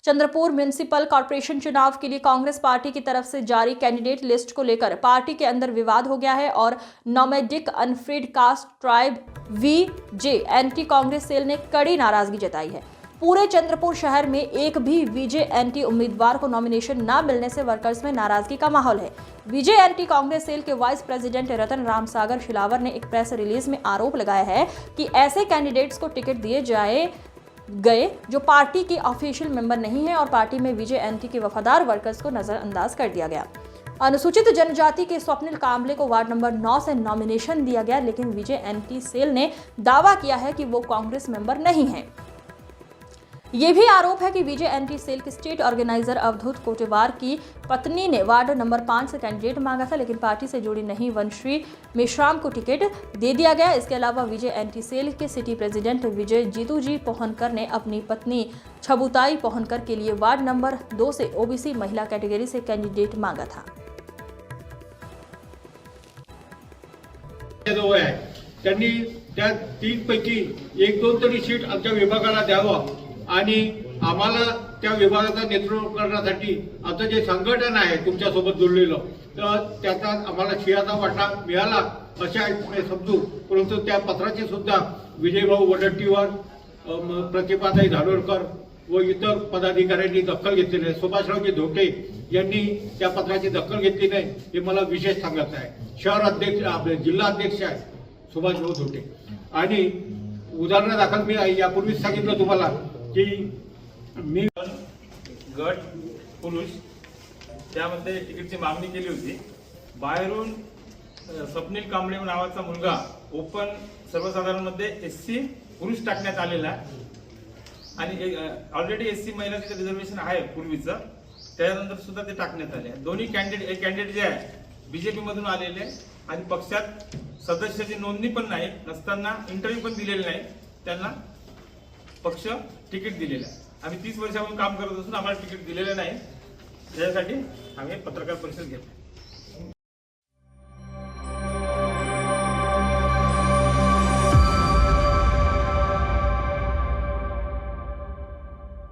Chandrapur municipal corporation चुनाव के लिए Congress party की तरफ से जारी कैंडिडेट लिस्ट को लेकर पार्टी के अंदर विवाद हो गया है और nomadic unfreed caste tribe VJNT Congress cell ने कड़ी नाराजगी जताई है। पूरे चंद्रपुर शहर में एक भी VJNT उम्मीदवार को नॉमिनेशन न मिलने से वर्कर्स में नाराजगी का माहौल है। VJNT कांग्रेस सेल के वाइस प्रेसिडेंट रतन राम सागर शिलावर ने एक प्रेस रिलीज में आरोप लगाया है कि ऐसे कैंडिडेट्स को टिकट दिए गए जो पार्टी के ऑफिशियल मेंबर नहीं है और पार्टी में VJNT के वफादार वर्कर्स को नजरअंदाज कर दिया गया। अनुसूचित जनजाति के स्वप्निल कांबले को वार्ड नंबर 9 से नॉमिनेशन दिया गया, लेकिन VJNT सेल ने दावा किया है कि वो कांग्रेस मेंबर नहीं है। ये भी आरोप है कि VJNT सेल के स्टेट ऑर्गेनाइजर अवधूत कोटेवार की पत्नी ने वार्ड नंबर 5 से कैंडिडेट मांगा था, लेकिन पार्टी से जुड़ी नहीं वंश्री मेश्राम को टिकट दे दिया गया। इसके अलावा VJNT सेल के सिटी प्रेसिडेंट विजय जीतूजी पोहनकर ने अपनी पत्नी छबुताई पोहनकर के लिए वार्ड नंबर 2 से OBC महिला कैटेगरी से कैंडिडेट मांगा था। त्यांनी त्या 3 पैकी 1-2 तरी सीट आमच्या विभागाला द्यावं आणि आम्हाला त्या विभागाचं नेतृत्व करण्यासाठी आमचं जे संघटन आहे तुमच्यासोबत जोडलेलं तर त्याचा आम्हाला शियाचा वाटा मिळाला अशा समजू। परंतु त्या पत्राची सुद्धा विजयभाऊ वडट्टीवार, प्रतिभाताई धानोरकर व इतर पदाधिकाऱ्यांनी दखल घेतली नाही। सुभाषरावजी धोटे यांनी त्या पत्राची दखल घेतली नाही हे मला विशेष सांगायचं आहे। शहर अध्यक्ष आपले जिल्हा अध्यक्ष आहे सुभाषभाऊ धोटे आणि उदाहरणादाखल मी यापूर्वीच सांगितलं तुम्हाला की मी गट पुरुष त्यामध्ये तिकीटची मागणी केली होती। बाहेरून स्वप्नील कांबळे नावाचा मुलगा ओपन सर्वसाधारण मध्ये SC पुरुष टाकण्यात आलेला आहे आणि ऑलरेडी SC महिला तिथे रिझर्वेशन आहे पूर्वीचं, त्यानंतर सुद्धा ते टाकण्यात आले। दोन्ही कॅन्डिडेट जे आहे BJP मधून आलेले आणि पक्षात सदस्याची नोंदणी पण नाही नसताना इंटरव्ह्यू पण दिलेले नाही, त्यांना पक्ष तिकीट दिलेलं आहे। आम्ही 30 वर्षापासून काम करत असून आम्हाला तिकीट दिलेलं नाही, यासाठी आम्ही पत्रकार परिषद घेतली।